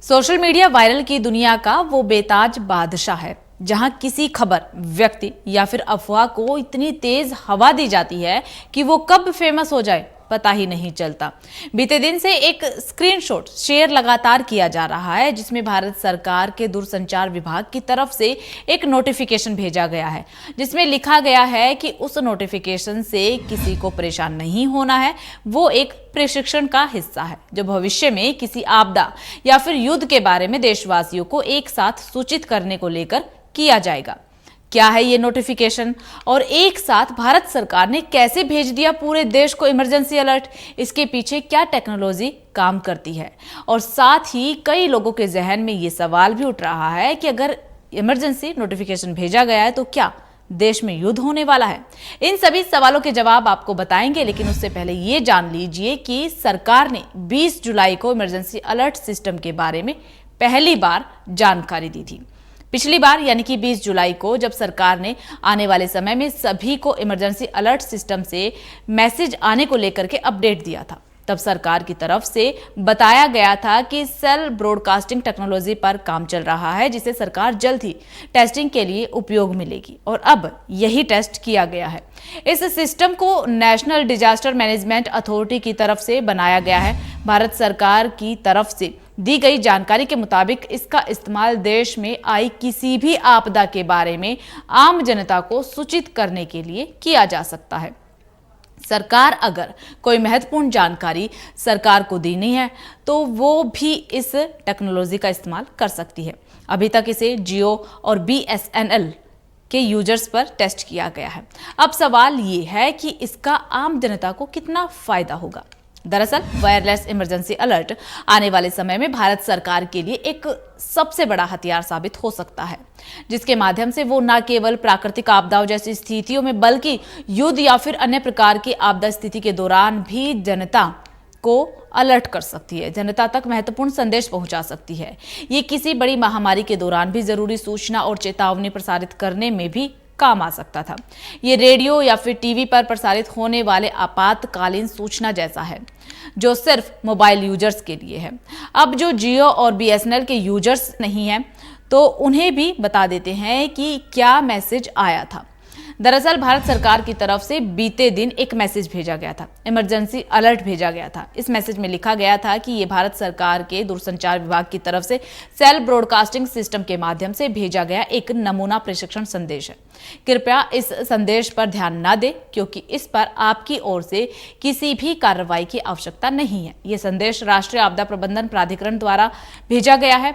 Social media viral की दुनिया का वो बेताज बादशाह है जहां किसी खबर, व्यक्ति या फिर अफवाह को इतनी तेज हवा दी जाती है कि वो कब फेमस हो जाए पता ही नहीं चलता। बीते दिन से एक स्क्रीनशॉट शेयर लगातार किया जा रहा है जिसमें भारत सरकार के दूरसंचार विभाग की तरफ से एक नोटिफिकेशन भेजा गया है जिसमें लिखा गया है कि उस नोटिफिकेशन से किसी को परेशान नहीं होना है। वो एक प्रशिक्षण का हिस्सा है जो भविष्य में किसी आपदा या फिर युद्ध के बारे में देशवासियों को एक साथ सूचित करने को लेकर किया जाएगा। क्या है ये नोटिफिकेशन और एक साथ भारत सरकार ने कैसे भेज दिया पूरे देश को इमरजेंसी अलर्ट, इसके पीछे क्या टेक्नोलॉजी काम करती है। और साथ ही कई लोगों के जहन में ये सवाल भी उठ रहा है कि अगर इमरजेंसी नोटिफिकेशन भेजा गया है तो क्या देश में युद्ध होने वाला है। इन सभी सवालों के जवाब आपको बताएंगे, लेकिन उससे पहले ये जान लीजिए कि सरकार ने 20 जुलाई को इमरजेंसी अलर्ट सिस्टम के बारे में पहली बार जानकारी दी थी। पिछली बार यानी कि 20 जुलाई को जब सरकार ने आने वाले समय में सभी को इमरजेंसी अलर्ट सिस्टम से मैसेज आने को लेकर के अपडेट दिया था, तब सरकार की तरफ से बताया गया था कि सेल ब्रॉडकास्टिंग टेक्नोलॉजी पर काम चल रहा है जिसे सरकार जल्द ही टेस्टिंग के लिए उपयोग में लेगी और अब यही टेस्ट किया गया है। इस सिस्टम को नेशनल डिजास्टर मैनेजमेंट अथॉरिटी की तरफ से बनाया गया है। भारत सरकार की तरफ से दी गई जानकारी के मुताबिक इसका इस्तेमाल देश में आई किसी भी आपदा के बारे में आम जनता को सूचित करने के लिए किया जा सकता है। सरकार अगर कोई महत्वपूर्ण जानकारी सरकार को देनी है तो वो भी इस टेक्नोलॉजी का इस्तेमाल कर सकती है। अभी तक इसे जियो और BSNL के यूजर्स पर टेस्ट किया गया है। अब सवाल ये है कि इसका आम जनता को कितना फायदा होगा। दरअसल वायरलेस इमरजेंसी अलर्ट आने वाले समय में भारत सरकार के लिए एक सबसे बड़ा हथियार साबित हो सकता है, जिसके माध्यम से वो न केवल प्राकृतिक आपदाओं जैसी स्थितियों में बल्कि युद्ध या फिर अन्य प्रकार की आपदा स्थिति के दौरान भी जनता को अलर्ट कर सकती है, जनता तक महत्वपूर्ण संदेश पहुंचा सकती है। ये किसी बड़ी महामारी के दौरान भी जरूरी सूचना और चेतावनी प्रसारित करने में भी काम आ सकता था। ये रेडियो या फिर टीवी पर प्रसारित होने वाले आपातकालीन सूचना जैसा है जो सिर्फ मोबाइल यूजर्स के लिए है। अब जो जियो और BSNL के यूजर्स नहीं हैं तो उन्हें भी बता देते हैं कि क्या मैसेज आया था। दरअसल भारत सरकार की तरफ से बीते दिन एक मैसेज भेजा गया था, इमरजेंसी अलर्ट भेजा गया था। इस मैसेज में लिखा गया था कि ये भारत सरकार के दूरसंचार विभाग की तरफ से सेल ब्रॉडकास्टिंग सिस्टम के माध्यम से भेजा गया एक नमूना प्रशिक्षण संदेश है। कृपया इस संदेश पर ध्यान न दें क्योंकि इस पर आपकी ओर से किसी भी कार्रवाई की आवश्यकता नहीं है। ये संदेश राष्ट्रीय आपदा प्रबंधन प्राधिकरण द्वारा भेजा गया है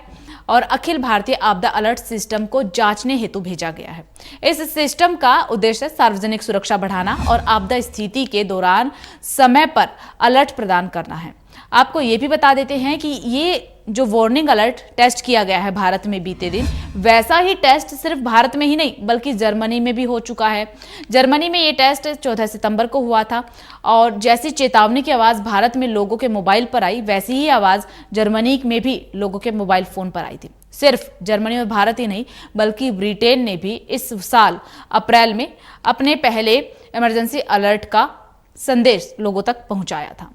और अखिल भारतीय आपदा अलर्ट सिस्टम को जांचने हेतु भेजा गया है। इस सिस्टम का उद्देश्य सार्वजनिक सुरक्षा बढ़ाना और आपदा स्थिति के दौरान समय पर अलर्ट प्रदान करना है। आपको ये भी बता देते हैं कि ये जो वार्निंग अलर्ट टेस्ट किया गया है भारत में बीते दिन, वैसा ही टेस्ट सिर्फ भारत में ही नहीं बल्कि जर्मनी में भी हो चुका है। जर्मनी में ये टेस्ट 14 सितंबर को हुआ था और जैसी चेतावनी की आवाज भारत में लोगों के मोबाइल पर आई वैसी ही आवाज जर्मनी में भी लोगों के मोबाइल फोन पर आई थी। सिर्फ जर्मनी और भारत ही नहीं बल्कि ब्रिटेन ने भी इस साल अप्रैल में अपने पहले इमरजेंसी अलर्ट का संदेश लोगों तक पहुंचाया था।